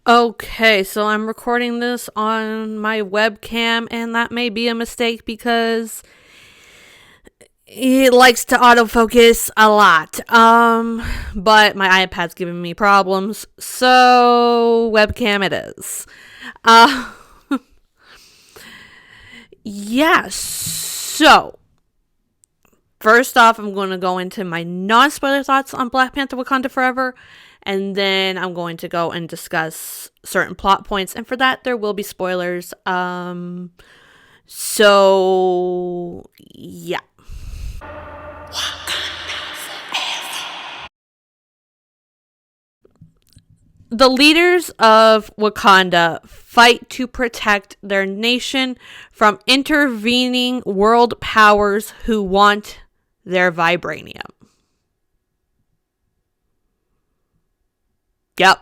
Okay, so I'm recording this on my webcam, and that may be a mistake because it likes to autofocus a lot. But my iPad's giving me problems, so webcam it is. Uh, yeah, so first off, I'm going to go into my non-spoiler thoughts on Black Panther Wakanda Forever, and then I'm going to go and discuss certain plot points, and for that, there will be spoilers. So, yeah. The leaders of Wakanda fight to protect their nation from intervening world powers who want their vibranium. Yep.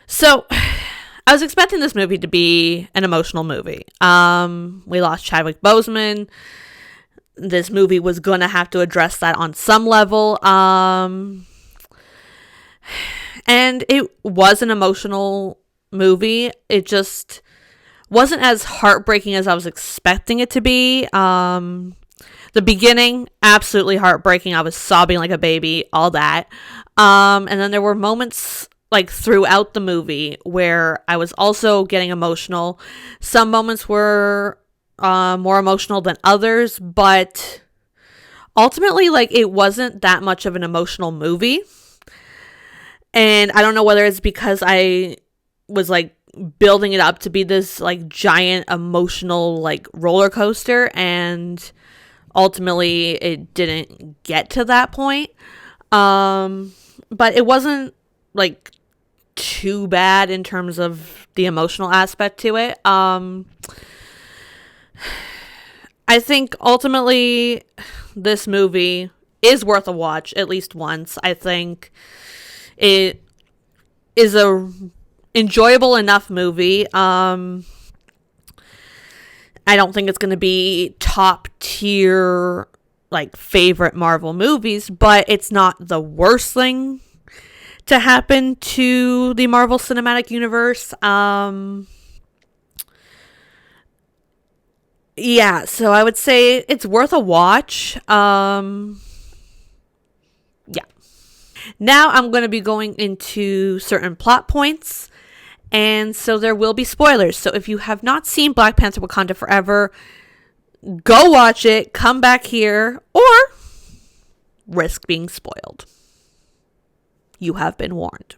So, I was expecting this movie to be an emotional movie. We lost Chadwick Boseman. This movie was going to have to address that on some level. And it was an emotional movie. It just wasn't as heartbreaking as I was expecting it to be. The beginning, absolutely heartbreaking. I was sobbing like a baby, all that. And then there were moments like throughout the movie where I was also getting emotional. Some moments were more emotional than others, but ultimately, like, it wasn't that much of an emotional movie. And I don't know whether it's because I was like building it up to be this like giant emotional like roller coaster, and ultimately it didn't get to that point. But it wasn't like too bad in terms of the emotional aspect to it. I think ultimately this movie is worth a watch at least once. I think it is a enjoyable enough movie. I don't think it's going to be top tier like favorite Marvel movies, but it's not the worst thing to happen to the Marvel Cinematic Universe. Yeah, so I would say it's worth a watch. Yeah. Now I'm going to be going into certain plot points, and so there will be spoilers. So if you have not seen Black Panther Wakanda Forever, go watch it, come back here, or risk being spoiled. You have been warned.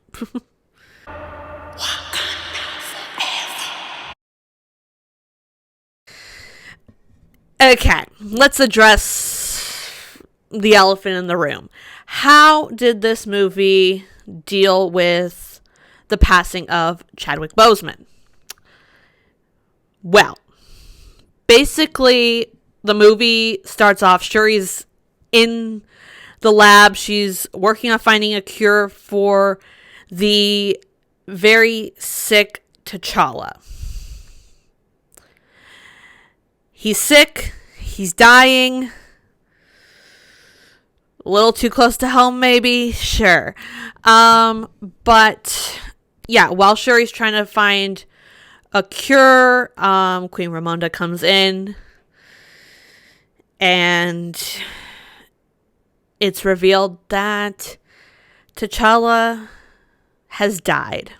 Okay, let's address the elephant in the room. How did this movie deal with the passing of Chadwick Boseman? Well, basically, the movie starts off, Shuri's in the lab. She's working on finding a cure for the very sick T'Challa. He's sick. He's dying. A little too close to home, maybe. Sure. But yeah, while Shuri's trying to find a cure, Queen Ramonda comes in, and it's revealed that T'Challa has died.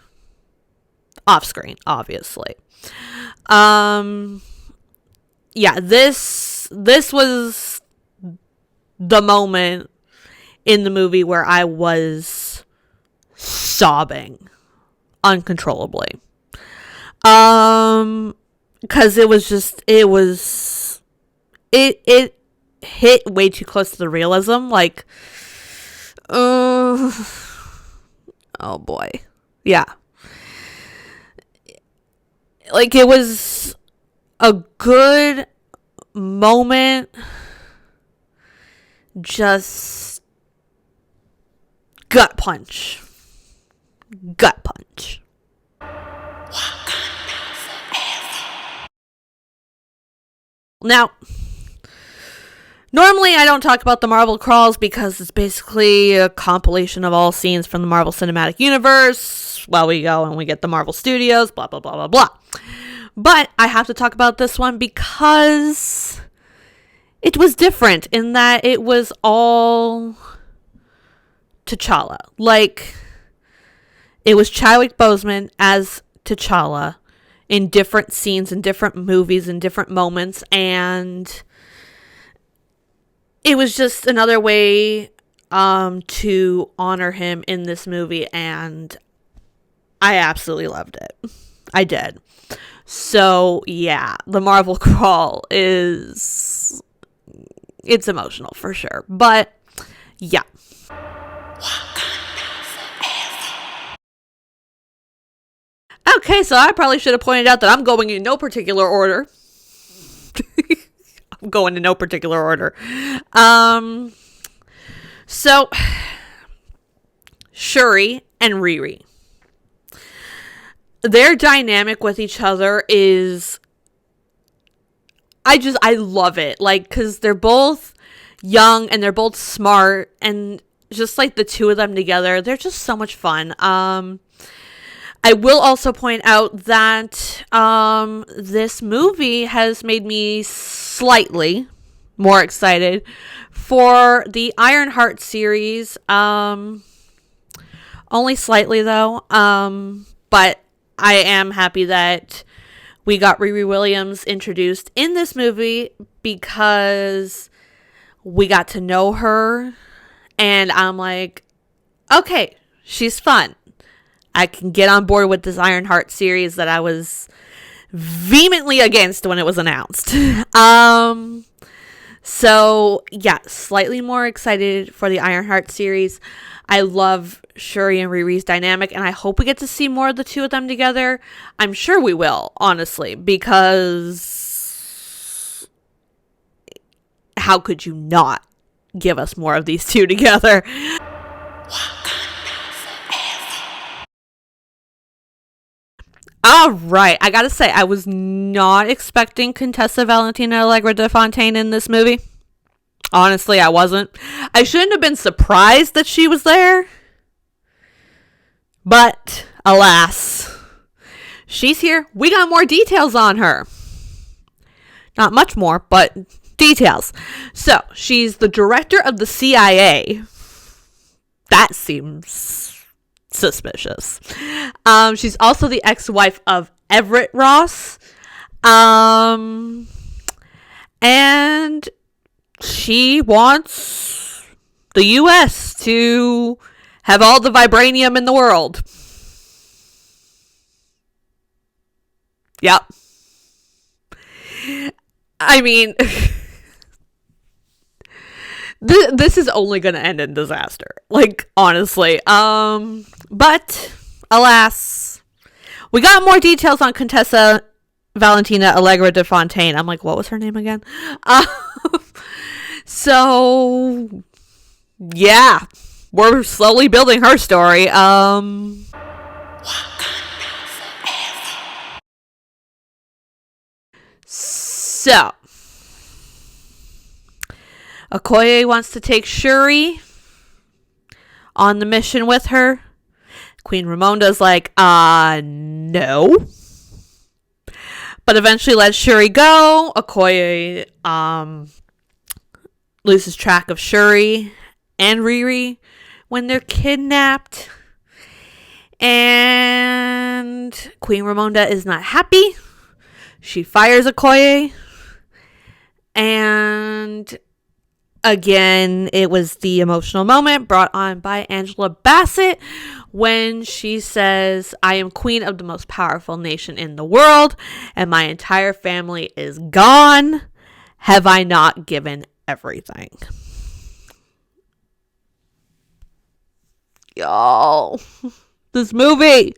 Off screen, obviously. Yeah, this was the moment in the movie where I was sobbing uncontrollably. Because it hit way too close to the realism. Like, oh boy. Yeah. Like, it was a good moment. Just gut punch. Now, Normally, I don't talk about the Marvel crawls because it's basically a compilation of all scenes from the Marvel Cinematic Universe. Well, we go and we get the Marvel Studios, blah, blah, blah, blah, blah. But I have to talk about this one because it was different in that it was all T'Challa. Like, it was Chadwick Boseman as T'Challa in different scenes, in different movies, in different moments, and it was just another way to honor him in this movie, and I absolutely loved it. I did. So, yeah, the Marvel crawl it's emotional for sure. But, yeah. Okay, so I probably should have pointed out that I'm going in no particular order. Going in no particular order. So Shuri and Riri, their dynamic with each other is, I love it. Like, because they're both young and they're both smart, and just like the two of them together, they're just so much fun. I will also point out that this movie has made me slightly more excited for the Ironheart series. Only slightly, though. But I am happy that we got Riri Williams introduced in this movie because we got to know her. And I'm like, okay, she's fun. I can get on board with this Ironheart series that I was vehemently against when it was announced. So, yeah, slightly more excited for the Ironheart series. I love Shuri and Riri's dynamic, and I hope we get to see more of the two of them together. I'm sure we will, honestly, because how could you not give us more of these two together? All right, I gotta say, I was not expecting Contessa Valentina Allegra de Fontaine in this movie. Honestly, I wasn't. I shouldn't have been surprised that she was there. But, alas, she's here. We got more details on her. Not much more, but details. So, she's the director of the CIA. That seems suspicious. She's also the ex-wife of Everett Ross. And she wants the U.S. to have all the vibranium in the world. Yep. I mean, this is only going to end in disaster. Like, honestly. But, alas, we got more details on Contessa Valentina Allegra de Fontaine. I'm like, what was her name again? So, yeah, we're slowly building her story. So, Okoye wants to take Shuri on the mission with her. Queen Ramonda's like, no. But eventually lets Shuri go. Okoye loses track of Shuri and Riri when they're kidnapped. And Queen Ramonda is not happy. She fires Okoye. And again, it was the emotional moment brought on by Angela Bassett when she says, I am queen of the most powerful nation in the world, and my entire family is gone. Have I not given everything? Y'all, this movie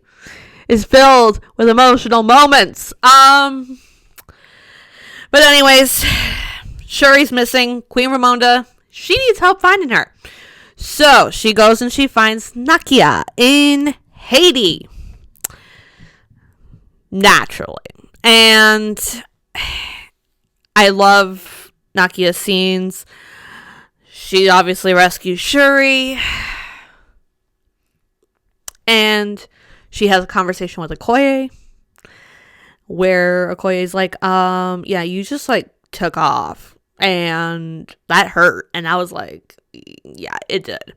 is filled with emotional moments. But anyways, Shuri's missing. Queen Ramonda, she needs help finding her. So she goes and she finds Nakia in Haiti. Naturally. And I love Nakia scenes. She obviously rescues Shuri. And she has a conversation with Okoye. Where Okoye's like, yeah, you just like took off. And that hurt. And I was like, yeah, it did.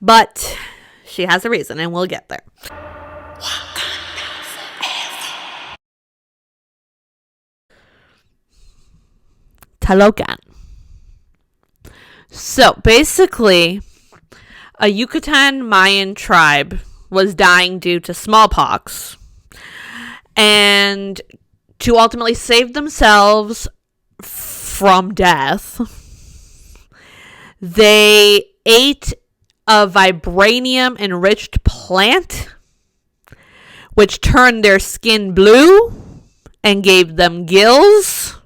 But she has a reason, and we'll get there. Talocan. So basically, a Yucatan Mayan tribe was dying due to smallpox. And to ultimately save themselves from death, they ate a vibranium enriched plant, which turned their skin blue and gave them gills.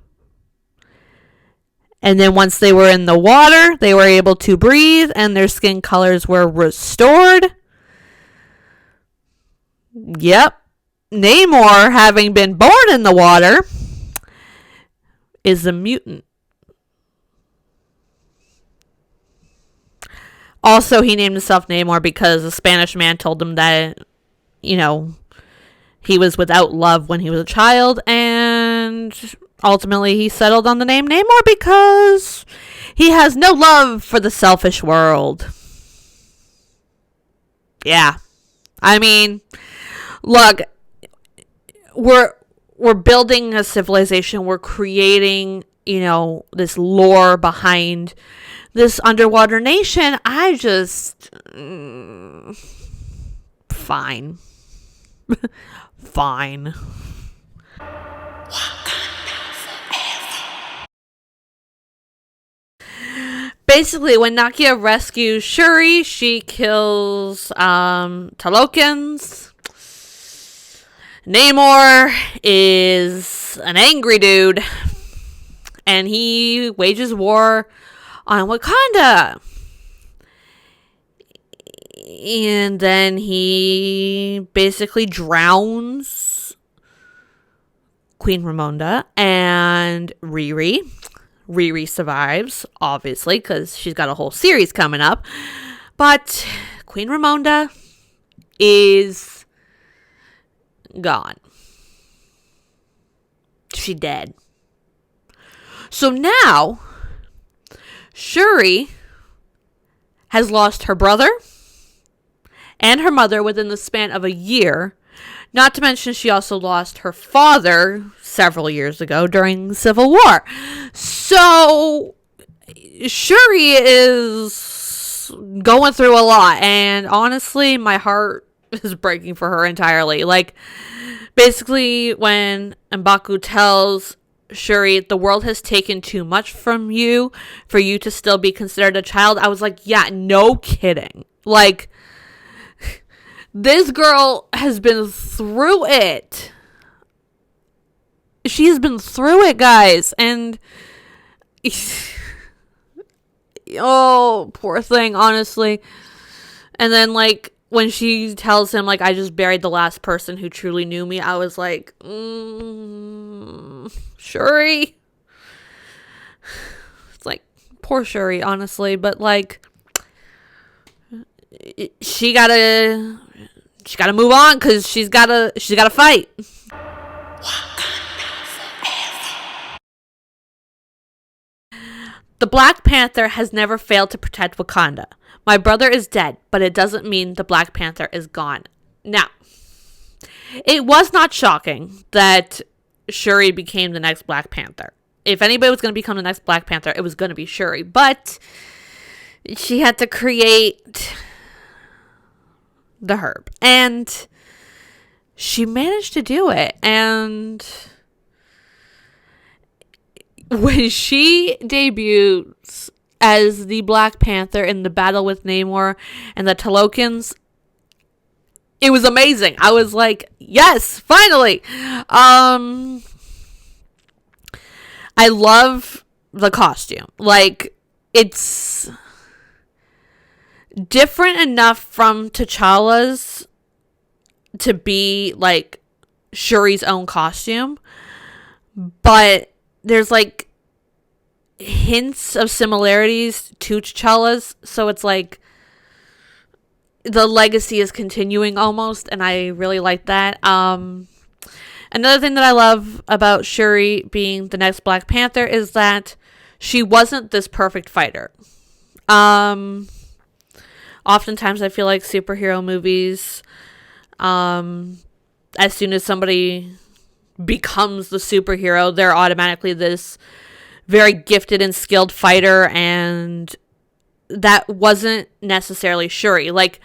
And then once they were in the water, they were able to breathe and their skin colors were restored. Yep. Namor, having been born in the water, is a mutant. Also, he named himself Namor because a Spanish man told him that, you know, he was without love when he was a child, and ultimately he settled on the name Namor because he has no love for the selfish world. Yeah. I mean, look, we're building a civilization. We're creating, you know, this lore behind this underwater nation. I just fine. Fine. Basically, when Nakia rescues Shuri, she kills Talokans. Namor is an angry dude, and he wages war on Wakanda. And then he basically drowns Queen Ramonda and Riri. Riri survives, obviously, because she's got a whole series coming up. But Queen Ramonda is gone. She dead. So now, Shuri has lost her brother and her mother within the span of a year. Not to mention she also lost her father several years ago during the Civil War. So Shuri is going through a lot, and honestly, my heart is breaking for her entirely. Like, basically, when M'Baku tells Shuri, the world has taken too much from you for you to still be considered a child, I was like, yeah, no kidding. Like, this girl has been through it. She's been through it, guys. And oh, poor thing, honestly. And then, like, when she tells him, like, I just buried the last person who truly knew me, I was like, Shuri. It's like, poor Shuri, honestly. But, like, she gotta move on because she's gotta fight. The Black Panther has never failed to protect Wakanda. My brother is dead, but it doesn't mean the Black Panther is gone. Now, it was not shocking that Shuri became the next Black Panther. If anybody was going to become the next Black Panther, it was going to be Shuri. But she had to create the herb. And she managed to do it. And when she debuts as the Black Panther in the battle with Namor and the Talokans, it was amazing. I was like, yes, finally. I love the costume. Like, it's different enough from T'Challa's to be like Shuri's own costume, but there's like, hints of similarities to T'Challa's, so it's like the legacy is continuing almost, and I really like that. Another thing that I love about Shuri being the next Black Panther is that she wasn't this perfect fighter. Oftentimes I feel like superhero movies, as soon as somebody becomes the superhero, they're automatically this very gifted and skilled fighter, and that wasn't necessarily Shuri. Like,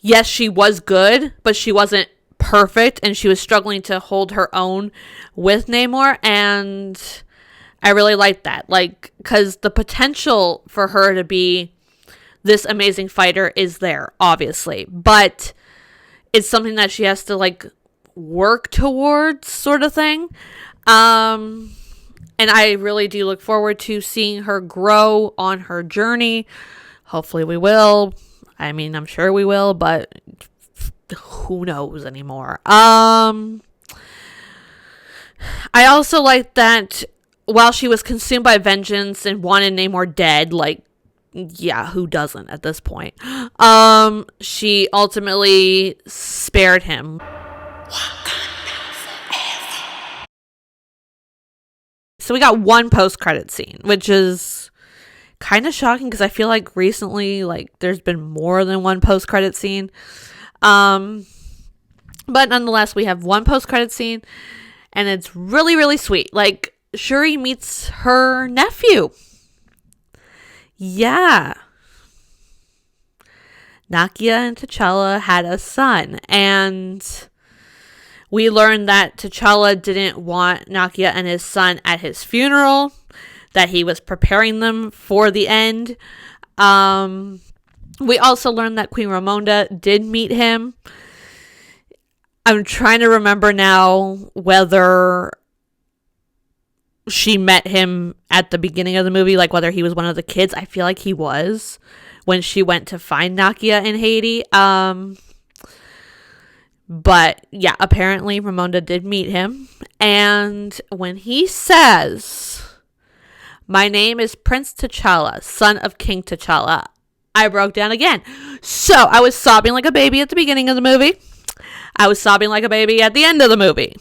yes, she was good, but she wasn't perfect, and she was struggling to hold her own with Namor, and I really liked that. Like, because the potential for her to be this amazing fighter is there, obviously, but it's something that she has to, like, work towards, sort of thing. And I really do look forward to seeing her grow on her journey. Hopefully we will. I mean, I'm sure we will, but who knows anymore. I also like that while she was consumed by vengeance and wanted Namor dead, like, yeah, who doesn't at this point? She ultimately spared him. So we got one post-credit scene, which is kind of shocking because I feel like recently, like, there's been more than one post-credit scene. But nonetheless, we have one post-credit scene, and it's really, really sweet. Like, Shuri meets her nephew. Yeah. Nakia and T'Challa had a son, and we learned that T'Challa didn't want Nakia and his son at his funeral, that he was preparing them for the end. We also learned that Queen Ramonda did meet him. I'm trying to remember now whether she met him at the beginning of the movie, like whether he was one of the kids. I feel like he was when she went to find Nakia in Haiti. But yeah, apparently Ramonda did meet him. And when he says, "My name is Prince T'Challa, son of King T'Challa," I broke down again. So I was sobbing like a baby at the beginning of the movie. I was sobbing like a baby at the end of the movie.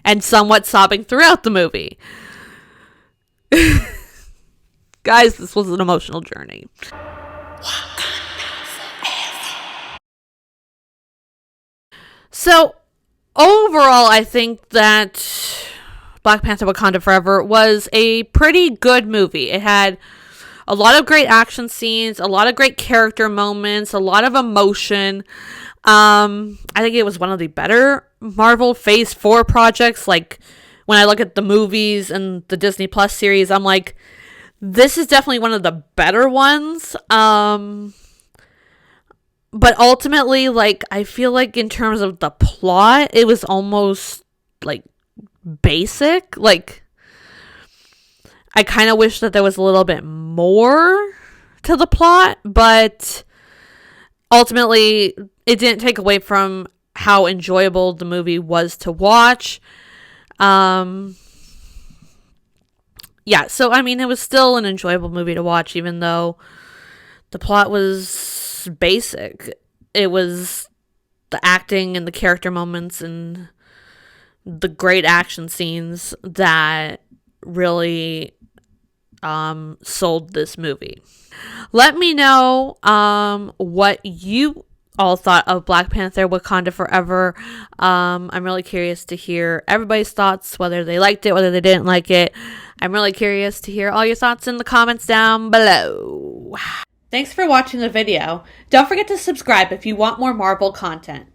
And somewhat sobbing throughout the movie. Guys, this was an emotional journey. So, overall, I think that Black Panther Wakanda Forever was a pretty good movie. It had a lot of great action scenes, a lot of great character moments, a lot of emotion. I think it was one of the better Marvel Phase 4 projects. Like, when I look at the movies and the Disney Plus series, I'm like, this is definitely one of the better ones. But ultimately, like, I feel like in terms of the plot, it was almost, like, basic. Like, I kind of wish that there was a little bit more to the plot, but ultimately, it didn't take away from how enjoyable the movie was to watch. Yeah, so, I mean, it was still an enjoyable movie to watch, even though the plot was basic. It was the acting and the character moments and the great action scenes that really sold this movie. Let me know what you all thought of Black Panther Wakanda Forever. I'm really curious to hear everybody's thoughts, whether they liked it, whether they didn't like it. I'm really curious to hear all your thoughts in the comments down below. Thanks for watching the video. Don't forget to subscribe if you want more Marvel content.